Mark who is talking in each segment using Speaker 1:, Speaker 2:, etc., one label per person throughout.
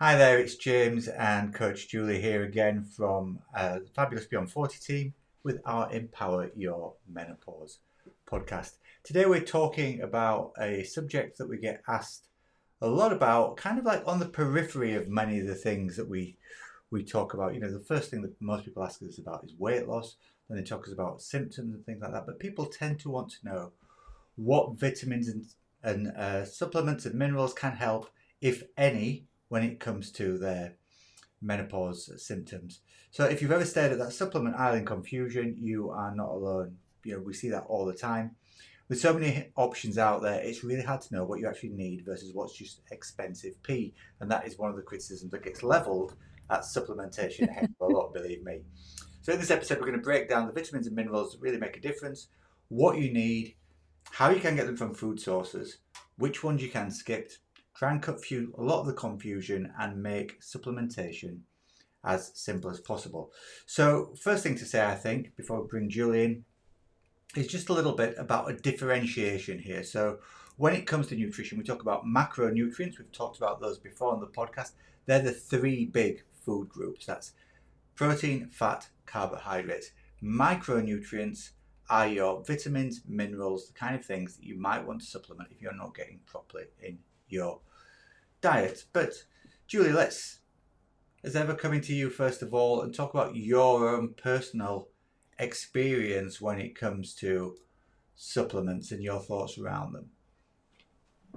Speaker 1: Hi there, it's James and Coach Julie here again from the Fabulous Beyond 40 team with our Empower Your Menopause podcast. Today we're talking about a subject that we get asked a lot about, kind of like on the periphery of many of the things that we talk about. You know, the first thing that most people ask us about is weight loss, then they talk to us about symptoms and things like that. But people tend to want to know what vitamins and supplements and minerals can help, if any, when it comes to their menopause symptoms. So if you've ever stared at that supplement aisle in confusion, you are not alone. You know, we see that all the time. With so many options out there, it's really hard to know what you actually need versus what's just expensive pee. And that is one of the criticisms that gets leveled at supplementation a heck of a lot, believe me. So in this episode, we're going to break down the vitamins and minerals that really make a difference, what you need, how you can get them from food sources, which ones you can skip, try and cut through a lot of the confusion and make supplementation as simple as possible. So first thing to say, I think, before we bring Julie in, is just a little bit about a differentiation here. So when it comes to nutrition, we talk about macronutrients. We've talked about those before on the podcast. They're the three big food groups. That's protein, fat, carbohydrates. Micronutrients are your vitamins, minerals, the kind of things that you might want to supplement if you're not getting properly in your diet. But Julie, let's, as ever, coming to you first of all and talk about your own personal experience when it comes to supplements and your thoughts around them.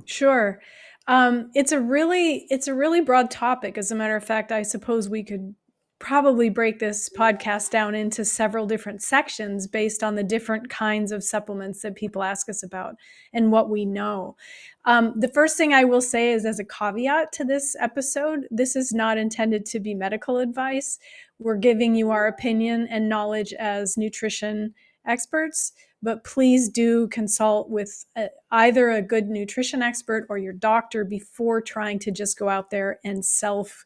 Speaker 2: Sure. It's a really broad topic. As a matter of fact, I suppose we could probably break this podcast down into several different sections based on the different kinds of supplements that people ask us about and what we know. The first thing I will say is, as a caveat to this episode, this is not intended to be medical advice. We're giving you our opinion and knowledge as nutrition experts, but please do consult with either a good nutrition expert or your doctor before trying to just go out there and self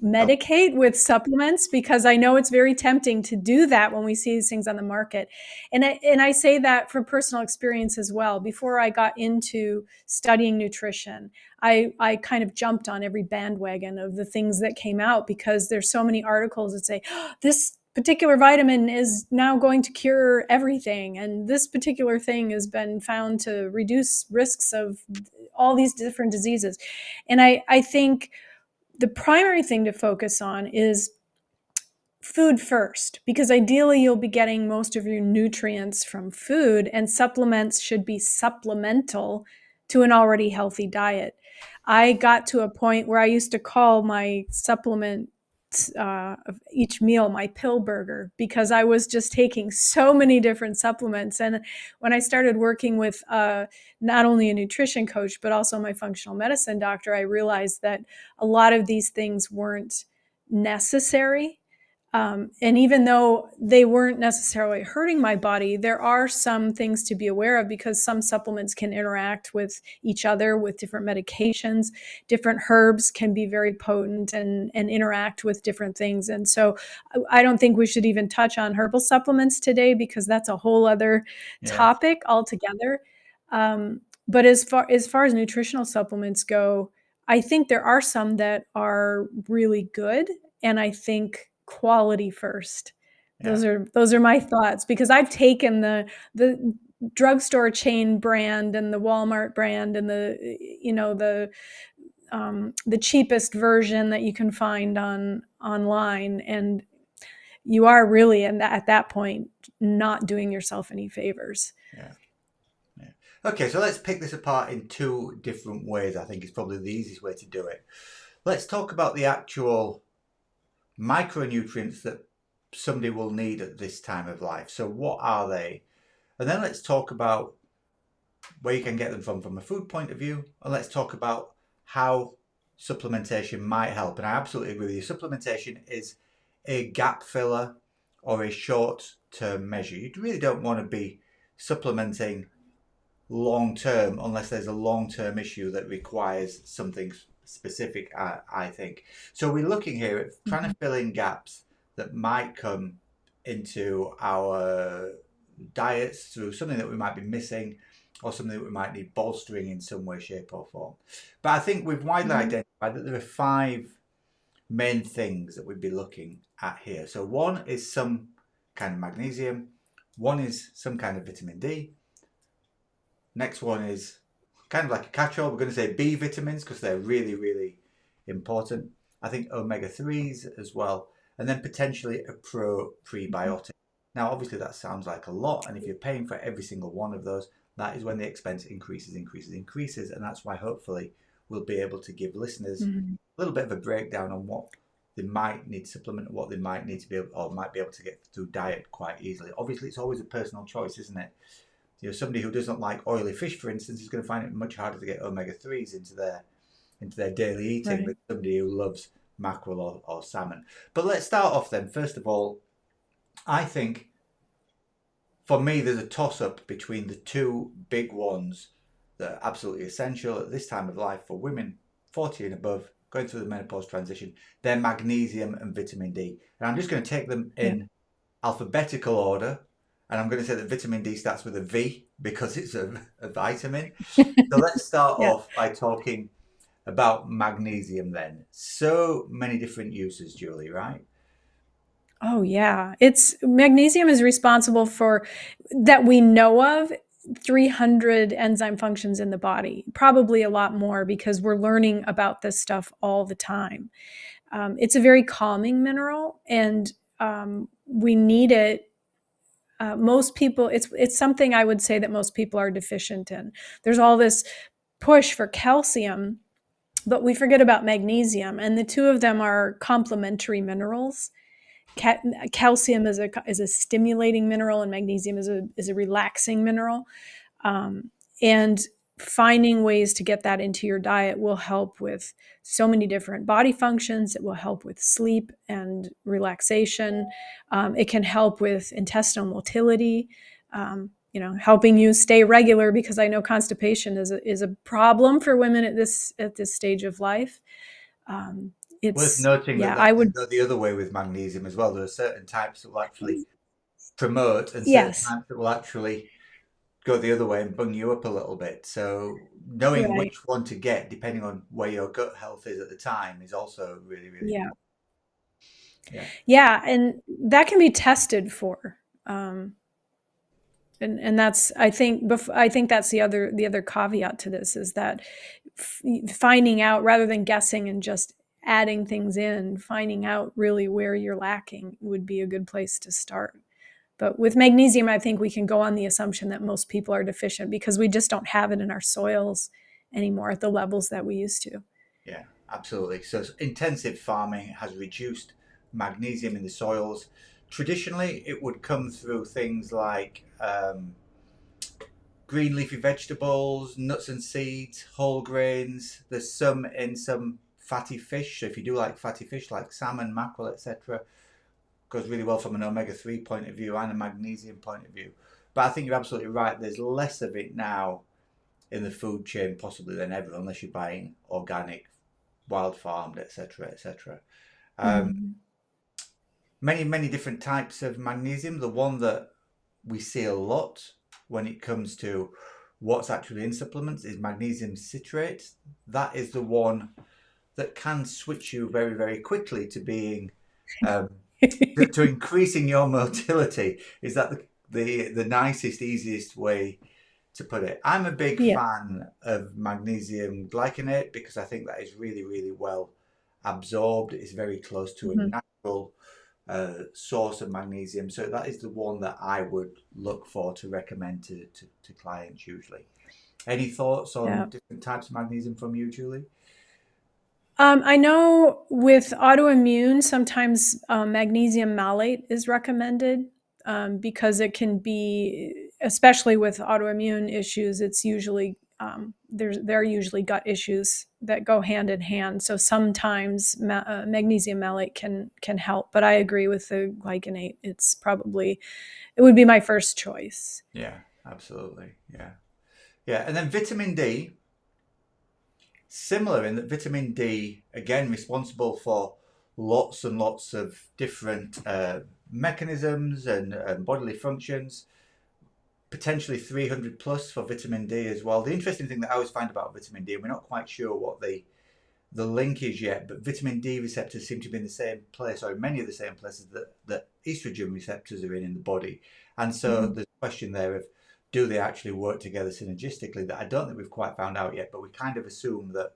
Speaker 2: medicate with supplements, because I know it's very tempting to do that when we see these things on the market. And I say that from personal experience as well. Before I got into studying nutrition, I kind of jumped on every bandwagon of the things that came out, because there's so many articles that say, oh, this particular vitamin is now going to cure everything, and this particular thing has been found to reduce risks of all these different diseases. And I think the primary thing to focus on is food first, because ideally you'll be getting most of your nutrients from food, and supplements should be supplemental to an already healthy diet. I got to a point where I used to call my supplement of each meal my pill burger, because I was just taking so many different supplements. And when I started working with not only a nutrition coach, but also my functional medicine doctor, I realized that a lot of these things weren't necessary. And even though they weren't necessarily hurting my body, there are some things to be aware of, because some supplements can interact with each other with different medications. Different herbs can be very potent and interact with different things. And so I don't think we should even touch on herbal supplements today, because that's a whole other
Speaker 1: Yeah.
Speaker 2: topic altogether. But as far as nutritional supplements go, I think there are some that are really good, and I think quality first.
Speaker 1: Yeah.
Speaker 2: Those are my thoughts, because I've taken the drugstore chain brand and the Walmart brand and the cheapest version that you can find online, and you are really at that point not doing yourself any favors.
Speaker 1: Yeah. Yeah. Okay, so let's pick this apart in two different ways. I think it's probably the easiest way to do it. Let's talk about the actual micronutrients that somebody will need at this time of life. So what are they? And then let's talk about where you can get them from a food point of view. And let's talk about how supplementation might help. And I absolutely agree with you. Supplementation is a gap filler or a short-term measure. You really don't want to be supplementing long term unless there's a long-term issue that requires something specific, I think. So we're looking here at trying to fill in gaps that might come into our diets through something that we might be missing, or something that we might need bolstering in some way, shape, or form. But I think we've widely
Speaker 2: Mhm.
Speaker 1: identified that there are five main things that we'd be looking at here. So one is some kind of magnesium, one is some kind of vitamin D. Next one is kind of like a catch-all. We're going to say B vitamins because they're really, really important. I think omega-3s as well, and then potentially a prebiotic. Now, obviously, that sounds like a lot, and if you're paying for every single one of those, that is when the expense increases, increases, increases, and that's why hopefully we'll be able to give listeners
Speaker 2: Mhm.
Speaker 1: a little bit of a breakdown on what they might need to supplement, what they might need to be able, or might be able to get through diet quite easily. Obviously, it's always a personal choice, isn't it? Somebody who doesn't like oily fish, for instance, is going to find it much harder to get omega-3s into their daily eating
Speaker 2: Right.
Speaker 1: than somebody who loves mackerel or salmon. But let's start off then. First of all, I think for me there's a toss up between the two big ones that are absolutely essential at this time of life for women 40 and above going through the menopause transition. They're magnesium and vitamin D. And I'm just going to take them
Speaker 2: Yeah.
Speaker 1: in alphabetical order. And I'm going to say that vitamin D starts with a V because it's a vitamin. So let's start
Speaker 2: Yeah.
Speaker 1: off by talking about magnesium then. So many different uses, Julie, right?
Speaker 2: Oh yeah. It's magnesium is responsible for that we know of 300 enzyme functions in the body. Probably a lot more because we're learning about this stuff all the time. It's a very calming mineral, and we need it. Most people, it's something I would say that most people are deficient in. There's all this push for calcium, but we forget about magnesium, and the two of them are complementary minerals. Calcium is a stimulating mineral, and magnesium is a relaxing mineral. Um, and finding ways to get that into your diet will help with so many different body functions. It will help with sleep and relaxation. It can help with intestinal motility. Helping you stay regular, because I know constipation is a problem for women at this stage of life. Um,
Speaker 1: Worth
Speaker 2: it's
Speaker 1: noting that
Speaker 2: yeah,
Speaker 1: that
Speaker 2: I
Speaker 1: can
Speaker 2: would
Speaker 1: go the other way with magnesium as well. There are certain types that will actually promote and certain
Speaker 2: yes,
Speaker 1: types that will actually go the other way and bung you up a little bit. So knowing
Speaker 2: right,
Speaker 1: which one to get depending on where your gut health is at the time is also really, really
Speaker 2: yeah.
Speaker 1: important. Yeah.
Speaker 2: Yeah, and that can be tested for. Um, and that's I think that's the other caveat to this is that finding out rather than guessing and just adding things in, finding out really where you're lacking would be a good place to start. But with magnesium, I think we can go on the assumption that most people are deficient because we just don't have it in our soils anymore at the levels that we used to.
Speaker 1: Yeah, absolutely. So intensive farming has reduced magnesium in the soils. Traditionally, it would come through things like green leafy vegetables, nuts and seeds, whole grains. There's some in some fatty fish. So if you do like fatty fish like salmon, mackerel, etc., goes really well from an omega-3 point of view and a magnesium point of view. But I think you're absolutely right. There's less of it now in the food chain possibly than ever, unless you're buying organic, wild farmed, etc., etc. Um,
Speaker 2: Mm.
Speaker 1: many, many different types of magnesium. The one that we see a lot when it comes to what's actually in supplements is magnesium citrate. That is the one that can switch you very, very quickly to being um, to increasing your motility. Is that the nicest, easiest way to put it? I'm a big
Speaker 2: Yeah.
Speaker 1: fan of magnesium glycinate because I think that is really, really well absorbed. It's very close to a
Speaker 2: Mhm.
Speaker 1: natural source of magnesium. So that is the one that I would look for to recommend to clients usually. Any thoughts on
Speaker 2: Yeah.
Speaker 1: different types of magnesium from you, Julie?
Speaker 2: I know with autoimmune, sometimes magnesium malate is recommended because it can be, especially with autoimmune issues, it's usually there are usually gut issues that go hand in hand. So sometimes magnesium malate can help. But I agree with the glycinate. It would be my first choice.
Speaker 1: Yeah, absolutely. Yeah. Yeah. And then vitamin D, similar in that vitamin D, again, responsible for lots and lots of different mechanisms and bodily functions. potentially 300 plus for vitamin D as well. The interesting thing that I always find about vitamin D, and we're not quite sure what the link is yet, but vitamin D receptors seem to be in the same place, or in many of the same places that estrogen receptors are in the body. And so
Speaker 2: Mhm.
Speaker 1: there's a question there of, do they actually work together synergistically? That I don't think we've quite found out yet, but we kind of assume that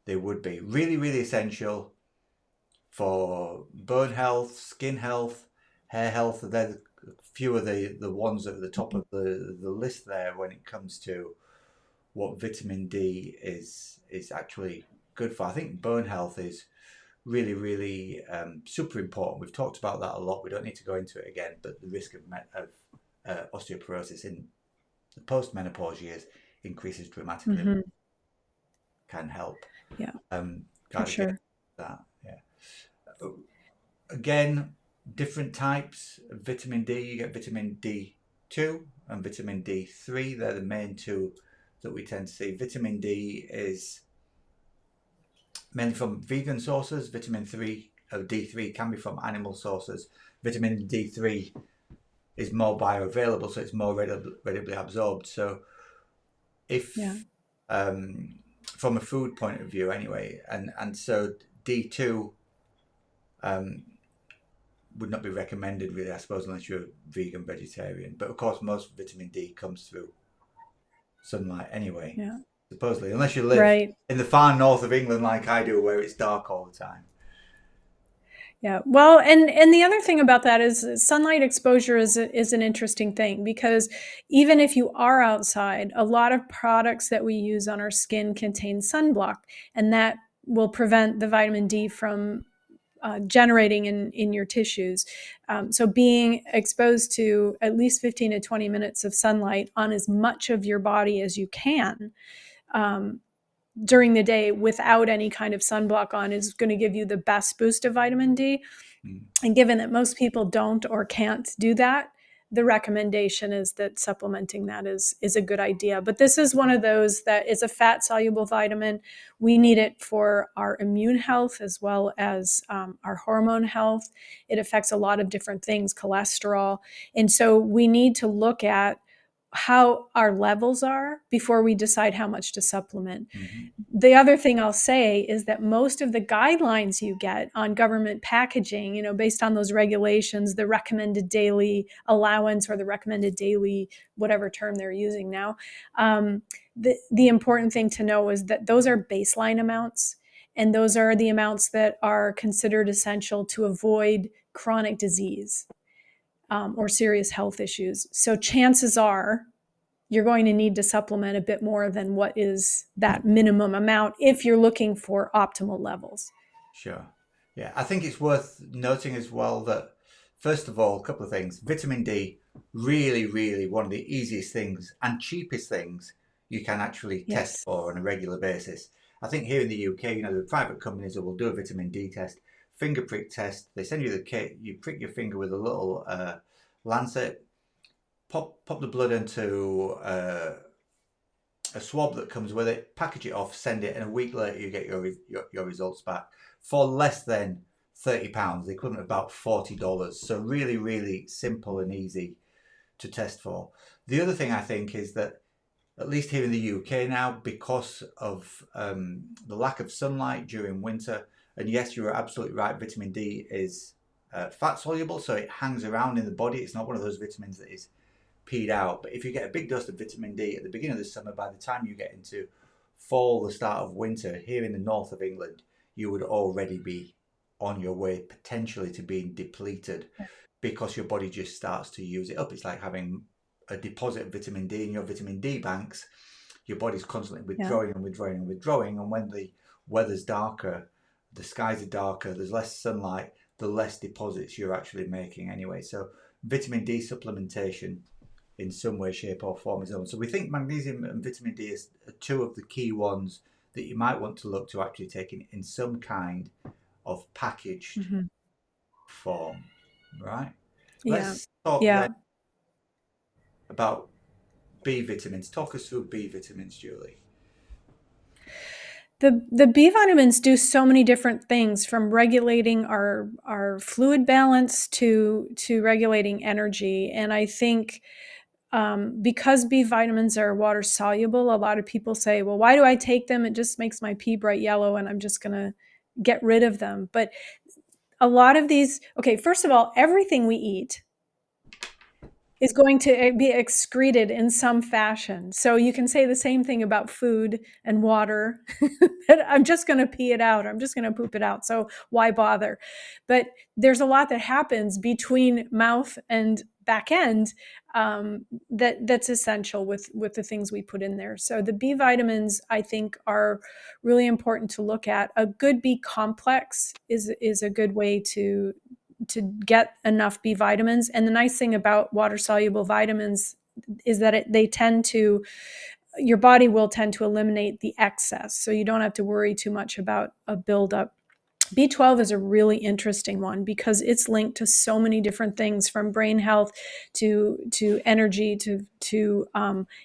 Speaker 1: they would be really, really essential for bone health, skin health, hair health. They're a few of the ones at the top of the list there when it comes to what vitamin D is actually good for. I think bone health is really, really super important. We've talked about that a lot. We don't need to go into it again, but the risk of osteoporosis in the post-menopause years increases dramatically.
Speaker 2: Mhm.
Speaker 1: Can help.
Speaker 2: Yeah, for
Speaker 1: Got to get
Speaker 2: sure.
Speaker 1: that. Yeah. Again, different types of vitamin D. You get vitamin D2 and vitamin D3. They're the main two that we tend to see. Vitamin D is mainly from vegan sources. Vitamin 3 of D3 can be from animal sources. Vitamin D3 is more bioavailable, so it's more readily absorbed. So
Speaker 2: Yeah.
Speaker 1: if from a food point of view anyway, and so D2 um, would not be recommended really, I suppose, unless you're vegan, vegetarian. But of course, most vitamin D comes through sunlight anyway,
Speaker 2: Yeah.
Speaker 1: supposedly, unless you live
Speaker 2: Right.
Speaker 1: in the far north of England like I do, where it's dark all the time.
Speaker 2: Yeah. Well, and the other thing about that is sunlight exposure is an interesting thing, because even if you are outside, a lot of products that we use on our skin contain sunblock, and that will prevent the vitamin D from generating in your tissues. So being exposed to at least 15 to 20 minutes of sunlight on as much of your body as you can um, during the day without any kind of sunblock on is going to give you the best boost of vitamin D.
Speaker 1: Mm.
Speaker 2: And given that most people don't or can't do that, the recommendation is that supplementing that is a good idea. But this is one of those that is a fat soluble vitamin. We need it for our immune health as well as our hormone health. It affects a lot of different things, cholesterol. And so we need to look at how our levels are before we decide how much to supplement.
Speaker 1: Mm-hmm.
Speaker 2: The other thing I'll say is that most of the guidelines you get on government packaging, based on those regulations, the recommended daily allowance or the recommended daily, whatever term they're using now, the important thing to know is that those are baseline amounts. And those are the amounts that are considered essential to avoid chronic disease or serious health issues. So chances are you're going to need to supplement a bit more than what is that minimum amount if you're looking for optimal levels.
Speaker 1: Sure. Yeah, I think it's worth noting as well that, first of all, a couple of things. Vitamin D, really, really one of the easiest things and cheapest things you can actually test
Speaker 2: Yes.
Speaker 1: for on a regular basis. I think here in the UK, the private companies that will do a vitamin D test, finger prick test. They send you the kit, you prick your finger with a little lancet, pop the blood into a swab that comes with it, package it off, send it, and a week later you get your results back for less than £30, the equivalent of about $40. So really, really simple and easy to test for. The other thing I think is that, at least here in the UK now, because of the lack of sunlight during winter, and yes, you are absolutely right, vitamin D is fat soluble, so it hangs around in the body. It's not one of those vitamins that is peed out. But if you get a big dose of vitamin D at the beginning of the summer, by the time you get into fall, the start of winter, here in the north of England, you would already be on your way potentially to being depleted because your body just starts to use it up. It's like having a deposit of vitamin D in your vitamin D banks. Your body's constantly
Speaker 2: Yeah.
Speaker 1: withdrawing and withdrawing and withdrawing. And when the weather's darker, the skies are darker, there's less sunlight, the less deposits you're actually making anyway. So vitamin D supplementation in some way, shape, or form is on. So we think magnesium and vitamin D is two of the key ones that you might want to look to actually take in some kind of packaged
Speaker 2: Mm-hmm.
Speaker 1: form, right?
Speaker 2: Yeah.
Speaker 1: Let's talk then
Speaker 2: Yeah.
Speaker 1: about B vitamins. Talk us through B vitamins, Julie.
Speaker 2: The B vitamins do so many different things, from regulating our fluid balance to regulating energy. And I think because B vitamins are water soluble, a lot of people say, well, why do I take them? It just makes my pee bright yellow and I'm just going to get rid of them. But a lot of these, okay, first of all, everything we eat is going to be excreted in some fashion. So you can say the same thing about food and water. I'm just going to pee it out. I'm just going to poop it out. So why bother? But there's a lot that happens between mouth and back end that's essential with the things we put in there. So the B vitamins, I think, are really important to look at. A good B complex is a good way to get enough B vitamins. And the nice thing about water soluble vitamins is that they tend to, your body will tend to eliminate the excess. So you don't have to worry too much about a buildup. B12 is a really interesting one because it's linked to so many different things, from brain health to energy to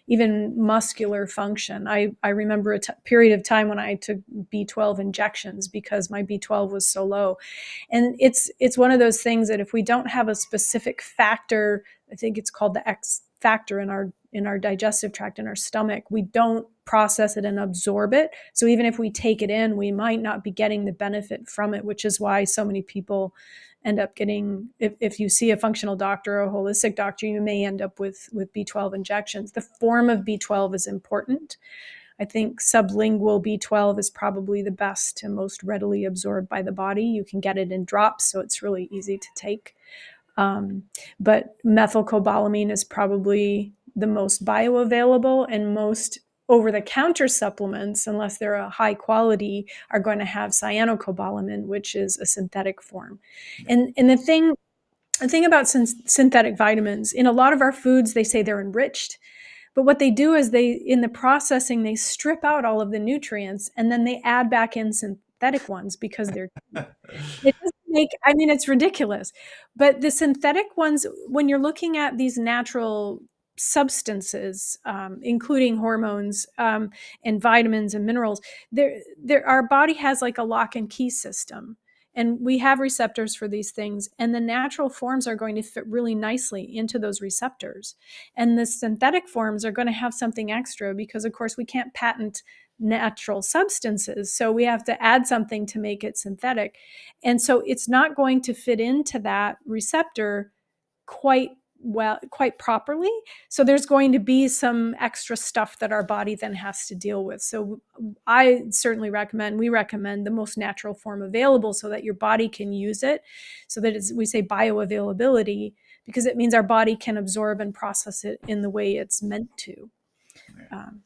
Speaker 2: even muscular function. I remember a period of time when I took B12 injections because my B12 was so low, and it's one of those things that if we don't have a specific factor, I think it's called the X factor in our digestive tract, in our stomach, we don't process it and absorb it. So even if we take it in, we might not be getting the benefit from it, which is why so many people end up getting, if you see a functional doctor or a holistic doctor, you may end up with B12 injections. The form of B12 is important. I think sublingual B12 is probably the best and most readily absorbed by the body. You can get it in drops, so it's really easy to take. But methylcobalamin is probably the most bioavailable, and most over-the-counter supplements, unless they're a high quality, are going to have cyanocobalamin, which is a synthetic form.
Speaker 1: Yeah.
Speaker 2: And the thing about synthetic vitamins, in a lot of our foods, they say they're enriched. But what they do is in the processing, they strip out all of the nutrients and then they add back in synthetic ones because they're cheap. It doesn't make, I mean, it's ridiculous. But the synthetic ones, when you're looking at these natural substances, including hormones and vitamins and minerals, our body has like a lock and key system. And we have receptors for these things, and the natural forms are going to fit really nicely into those receptors. And the synthetic forms are going to have something extra because, of course, we can't patent natural substances. So we have to add something to make it synthetic. And so it's not going to fit into that receptor quite quite properly. So there's going to be some extra stuff that our body then has to deal with. So I certainly we recommend the most natural form available so that your body can use it. So that we say bioavailability, because it means our body can absorb and process it in the way it's meant to.
Speaker 1: Yeah.
Speaker 2: Um,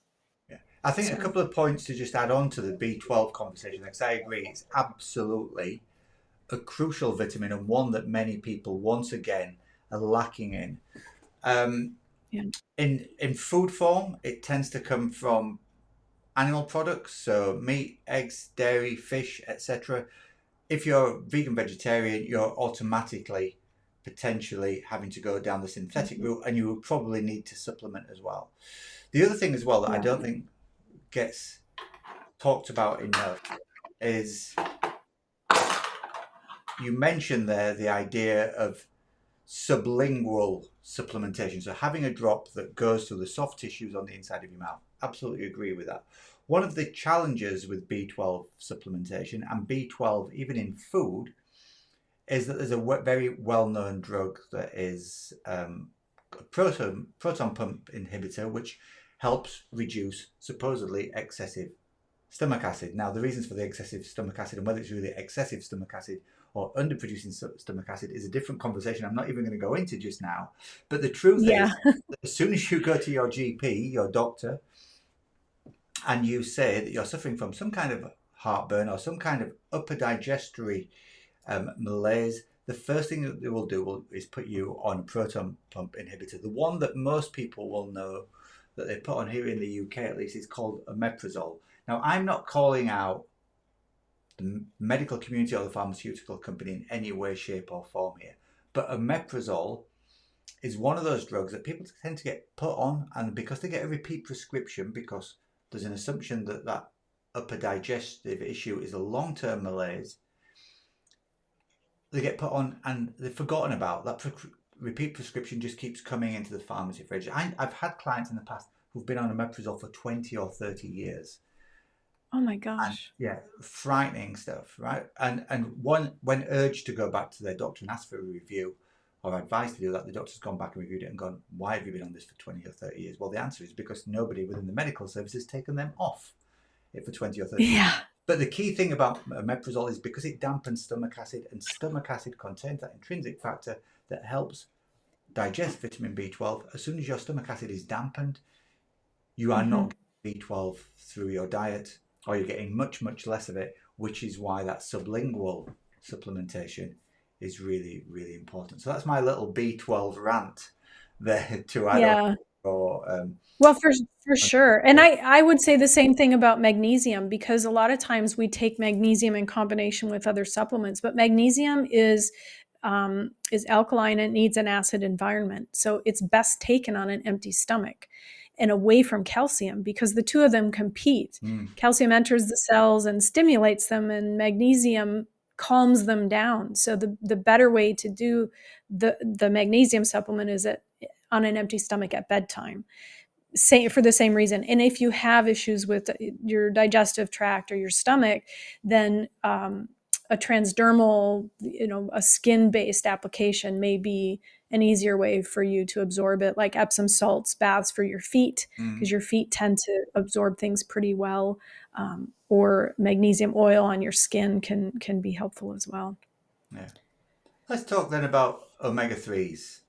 Speaker 1: Yeah. I think a
Speaker 2: so
Speaker 1: couple of points to just add on to the B12 conversation, because I agree, it's absolutely a crucial vitamin and one that many people once again are lacking in. Um,
Speaker 2: yeah,
Speaker 1: in food form, it tends to come from animal products, so meat, eggs, dairy, fish, etc. If you're vegan vegetarian, you're automatically potentially having to go down the synthetic
Speaker 2: mhm,
Speaker 1: route, and you will probably need to supplement as well. The other thing as well that I
Speaker 2: yeah,
Speaker 1: don't think gets talked about enough is, you mentioned there the idea of sublingual supplementation. So having a drop that goes through the soft tissues on the inside of your mouth. Absolutely agree with that. One of the challenges with B12 supplementation and B12 even in food is that there's a very well-known drug that is a proton pump inhibitor, which helps reduce supposedly excessive stomach acid. Now, the reasons for the excessive stomach acid and whether it's really excessive stomach acid or underproducing stomach acid is a different conversation I'm not even going to go into just now. But the truth
Speaker 2: yeah,
Speaker 1: is, that as soon as you go to your GP, your doctor, and you say that you're suffering from some kind of heartburn or some kind of upper digestionary malaise, the first thing that they will do is put you on a proton pump inhibitor. The one that most people will know that they put on here in the UK at least is called omeprazole. Now, I'm not calling out the medical community or the pharmaceutical company in any way, shape, or form here, but omeprazole is one of those drugs that people tend to get put on, and because they get a repeat prescription, because there's an assumption that that upper digestive issue is a long-term malaise, they get put on and they've forgotten about that repeat prescription just keeps coming into the pharmacy fridge. I've had clients in the past who've been on omeprazole for 20 or 30 years.
Speaker 2: Oh my
Speaker 1: And
Speaker 2: gosh.
Speaker 1: yeah, frightening stuff, right? And one when urged to go back to their doctor and ask for a review or advice to do that, the doctor's gone back and reviewed it and gone, why have you been on this for 20 or 30 years? Well, the answer is because nobody within the medical service has taken them off it for 20 or 30 years.
Speaker 2: Yeah.
Speaker 1: But the key thing about omeprazole is because it dampens stomach acid, and stomach acid contains that intrinsic factor that helps digest vitamin B12. As soon as your stomach acid is dampened, you are
Speaker 2: Hmm.
Speaker 1: not getting B12 through your diet, or you're getting much, much less of it, which is why that sublingual supplementation is really, really important. So that's my little B12 rant there to add on
Speaker 2: Yeah.
Speaker 1: for
Speaker 2: Well, for sure. And I would say the same thing about magnesium, because a lot of times we take magnesium in combination with other supplements, but magnesium is alkaline and needs an acid environment. So it's best taken on an empty stomach and away from calcium, because the two of them compete.
Speaker 1: mm,
Speaker 2: Calcium enters the cells and stimulates them, and magnesium calms them down. So the better way to do the magnesium supplement is on an empty stomach at bedtime, for the same reason. And if you have issues with your digestive tract or your stomach, then a transdermal, a skin-based application may be an easier way for you to absorb it, like Epsom salts baths for your feet,
Speaker 1: mm,
Speaker 2: because your feet tend to absorb things pretty well. Or magnesium oil on your skin can be helpful as well.
Speaker 1: yeah. Let's talk then about omega 3s,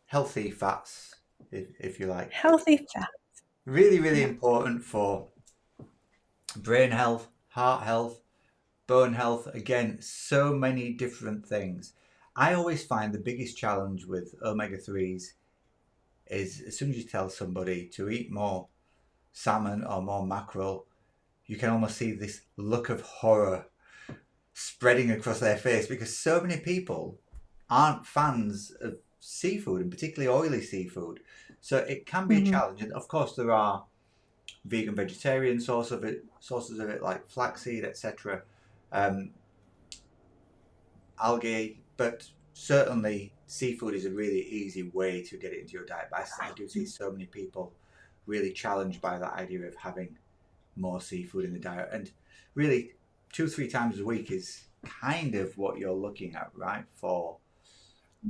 Speaker 1: healthy fats, if you like.
Speaker 2: Healthy fat.
Speaker 1: Really, really
Speaker 2: Yeah.
Speaker 1: important for brain health, heart health, bone health. Again, so many different things. I always find the biggest challenge with omega 3s is as soon as you tell somebody to eat more salmon or more mackerel, you can almost see this look of horror spreading across their face because so many people aren't fans of seafood, and particularly oily seafood. So it can be a
Speaker 2: Hmm.
Speaker 1: challenge. And of course, there are vegan, vegetarian sources of it like flaxseed, etc., um, algae. But certainly, seafood is a really easy way to get it into your diet. But I do see so many people really challenged by that idea of having more seafood in the diet, and really 2 3 times a week is kind of what you're looking at, right? For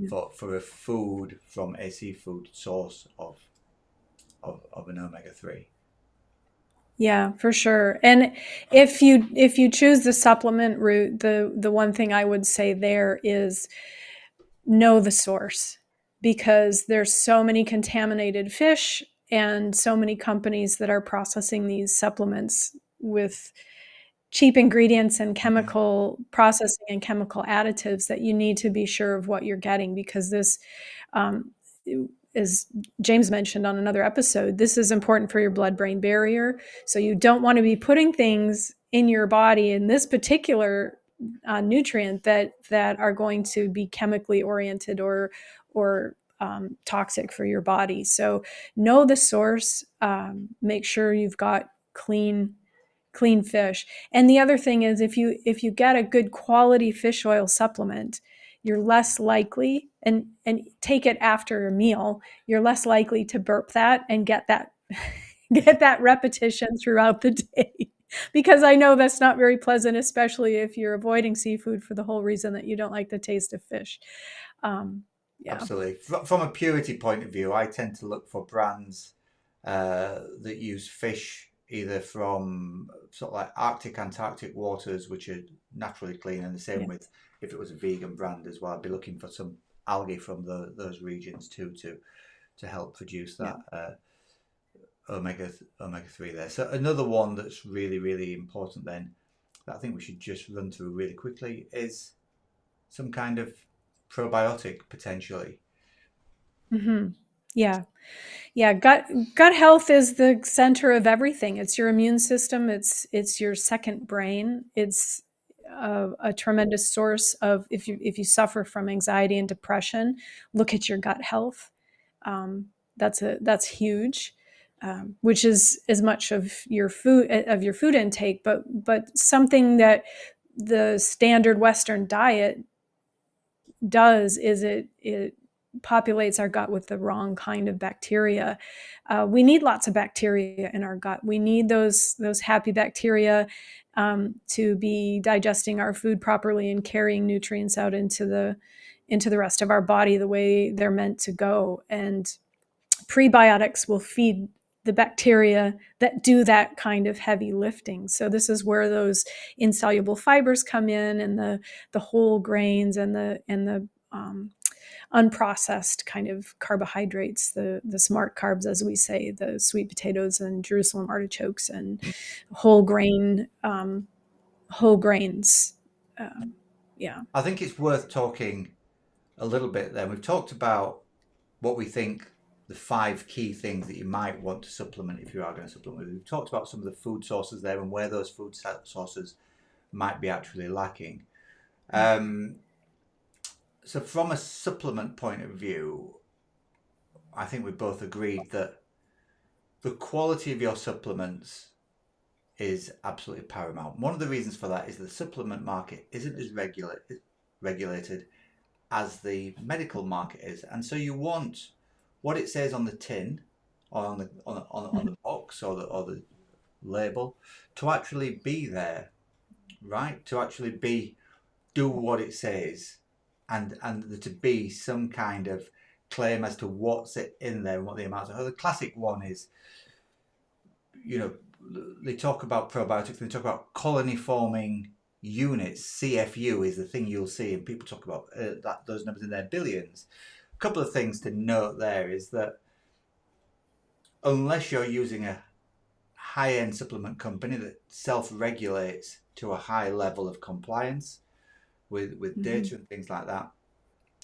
Speaker 1: a food from a seafood source of an omega 3.
Speaker 2: Yeah, for sure. And if you choose the supplement route, the one thing I would say there is know the source, because there's so many contaminated fish and so many companies that are processing these supplements with cheap ingredients and
Speaker 1: Mm-hmm.
Speaker 2: chemical processing and chemical additives, that you need to be sure of what you're getting, because this, um, as James mentioned on another episode, this is important for your blood-brain barrier. So you don't want to be putting things in your body in this particular nutrient that are going to be chemically oriented or toxic for your body. So know the source. Make sure you've got clean fish. And the other thing is, if you get a good quality fish oil supplement, you're less likely, and take it after a meal, you're less likely to burp that and get that get that repetition throughout the day. Because I know that's not very pleasant, especially if you're avoiding seafood for the whole reason that you don't like the taste of fish. Um, yeah.
Speaker 1: Absolutely. From a purity point of view, I tend to look for brands that use fish either from sort of like Arctic, Antarctic waters, which are naturally clean, and the same
Speaker 2: Yeah.
Speaker 1: with if it was a vegan brand as well. I'd be looking for some algae from those regions too to help produce
Speaker 2: Yeah.
Speaker 1: that omega 3 there. So another one that's really, really important then that I think we should just run through really quickly is some kind of probiotic potentially.
Speaker 2: Hmm. Yeah. Yeah, gut health is the center of everything. It's your immune system. It's your second brain. It's a tremendous source of, if you suffer from anxiety and depression, look at your gut health. That's huge, which is as much of your food intake, but something that the standard Western diet does is it populates our gut with the wrong kind of bacteria. We need lots of bacteria in our gut. We need those happy bacteria to be digesting our food properly and carrying nutrients out into the rest of our body the way they're meant to go. And prebiotics will feed the bacteria that do that kind of heavy lifting. So this is where those insoluble fibers come in, and the whole grains and the unprocessed kind of carbohydrates, the smart carbs, as we say, the sweet potatoes and Jerusalem artichokes and whole grain whole grains. Yeah.
Speaker 1: I think it's worth talking a little bit then. We've talked about what we think the 5 key things that you might want to supplement if you are going to supplement. We've talked about some of the food sources there and where those food sources might be actually lacking. So from a supplement point of view, I think we both agreed that the quality of your supplements is absolutely paramount. One of the reasons for that is the supplement market isn't as regulated as the medical market is, and so you want what it says on the tin or on the box or the label to actually be there, right? To actually be do what it says, and to be some kind of claim as to what's it in there and what the amounts are. The classic one is, you know, they talk about probiotics, they talk about colony forming units. CFU is the thing you'll see, and people talk about those numbers in their billions. A couple of things to note there is that unless you're using a high-end supplement company that self-regulates to a high level of compliance with data and things like that,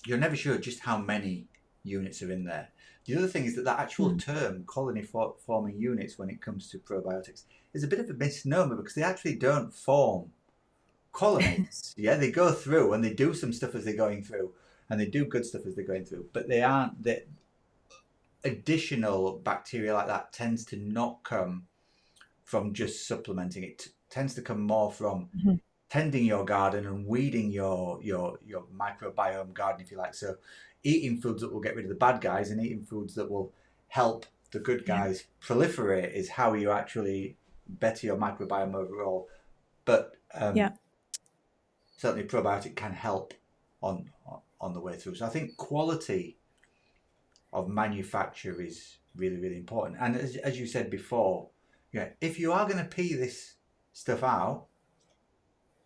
Speaker 1: you're never sure just how many units are in there. The other thing is that actual term, colony forming units, when it comes to probiotics, is a bit of a misnomer because they actually don't form colonies. Yeah, they go through and they do some stuff as they're going through, and they do good stuff as they're going through, but they aren't. The additional bacteria like that tends to not come from just supplementing. It tends to come more from tending your garden and weeding your microbiome garden, if you like. So eating foods that will get rid of the bad guys and eating foods that will help the good guys proliferate is how you actually better your microbiome overall. But certainly probiotic can help on the way through. So I think quality of manufacture is really, really important. And as you said before, if you are going to pee this stuff out,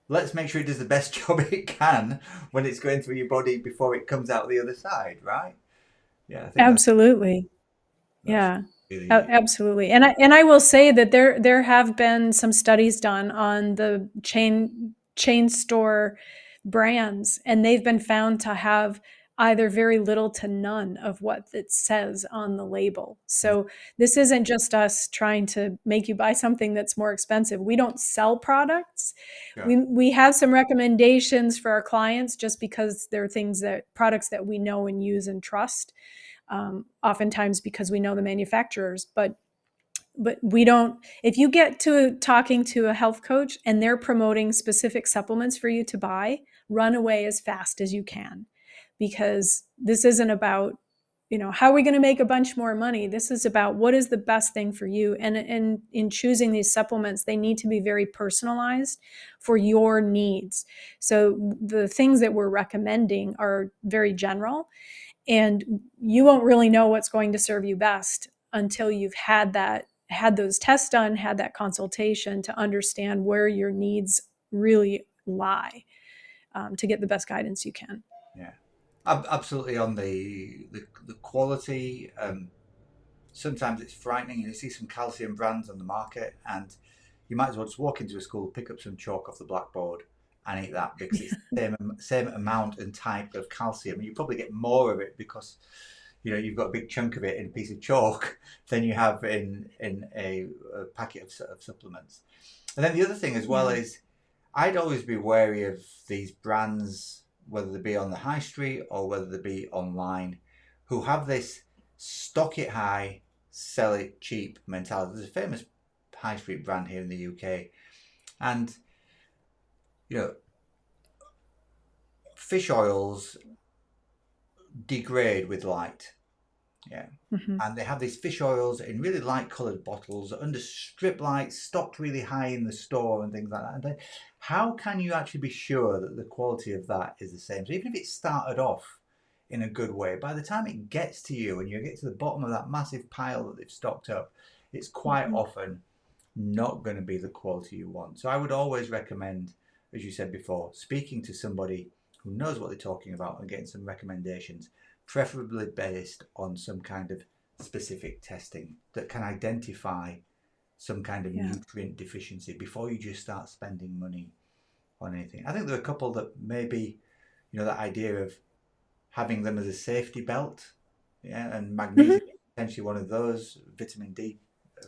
Speaker 1: let's make sure it does the best job it can when it's going through your body before it comes out the other side, right? Yeah, I think
Speaker 2: Absolutely.
Speaker 1: that's
Speaker 2: Yeah.
Speaker 1: really
Speaker 2: Absolutely. And I will say that there have been some studies done on the chain store brands, and they've been found to have either very little to none of what it says on the label. So this isn't just us trying to make you buy something that's more expensive. We don't sell products.
Speaker 1: sure.
Speaker 2: We have some recommendations for our clients just because they're products that we know and use and trust. Oftentimes because we know the manufacturers, but we don't. If you get to talking to a health coach and they're promoting specific supplements for you to buy, run away as fast as you can, because this isn't about how are we going to make a bunch more money. This is about what is the best thing for you, and in choosing these supplements, they need to be very personalized for your needs. So the things that we're recommending are very general, and you won't really know what's going to serve you best until you've had those tests done, had that consultation to understand where your needs really lie, to get the best guidance you can.
Speaker 1: Yeah, absolutely. On the quality, sometimes it's frightening. You see some calcium brands on the market, and you might as well just walk into a school, pick up some chalk off the blackboard, and eat that because it's the same amount and type of calcium. You probably get more of it because you've got a big chunk of it in a piece of chalk than you have in a packet of supplements. And then the other thing as well is I'd always be wary of these brands, whether they be on the high street or whether they be online, who have this stock it high, sell it cheap mentality. There's a famous high street brand here in the UK, and fish oils degrade with light. Yeah.
Speaker 2: Hmm.
Speaker 1: And they have these fish oils in really light coloured bottles under strip lights, stocked really high in the store and things like that. And then how can you actually be sure that the quality of that is the same? So even if it started off in a good way, by the time it gets to you and you get to the bottom of that massive pile that they've stocked up, it's quite
Speaker 2: Hmm.
Speaker 1: often not going to be the quality you want. So I would always recommend, as you said before, speaking to somebody who knows what they're talking about and getting some recommendations, preferably based on some kind of specific testing that can identify some kind of
Speaker 2: Yeah.
Speaker 1: nutrient deficiency before you just start spending money on anything. I think there are a couple that maybe, that idea of having them as a safety belt, yeah, and magnesium
Speaker 2: Hmm.
Speaker 1: is potentially one of those, vitamin D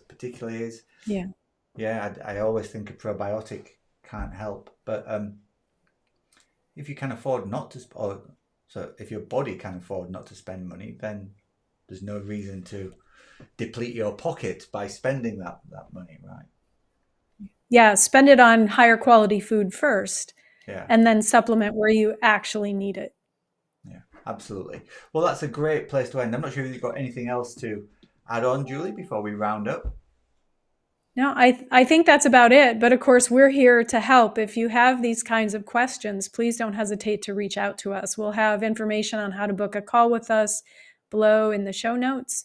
Speaker 1: particularly is.
Speaker 2: Yeah.
Speaker 1: Yeah, I always think a probiotic can't help, but if you can afford not to, or so if your body can afford not to spend money, then there's no reason to deplete your pocket by spending that money, right?
Speaker 2: Yeah. Spend it on higher quality food first
Speaker 1: Yeah,
Speaker 2: and then supplement where you actually need it.
Speaker 1: yeah, absolutely. Well, that's a great place to end. I'm not sure if you've got anything else to add on, Julie, before we round up.
Speaker 2: No, I think that's about it. But of course, we're here to help. If you have these kinds of questions, please don't hesitate to reach out to us. We'll have information on how to book a call with us below in the show notes.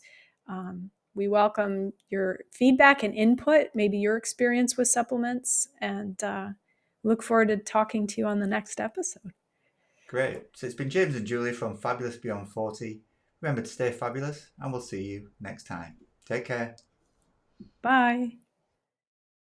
Speaker 2: We welcome your feedback and input, maybe your experience with supplements, and look forward to talking to you on the next episode.
Speaker 1: Great. So it's been James and Julie from Fabulous Beyond 40. Remember to stay fabulous, and we'll see you next time. Take care.
Speaker 2: Bye.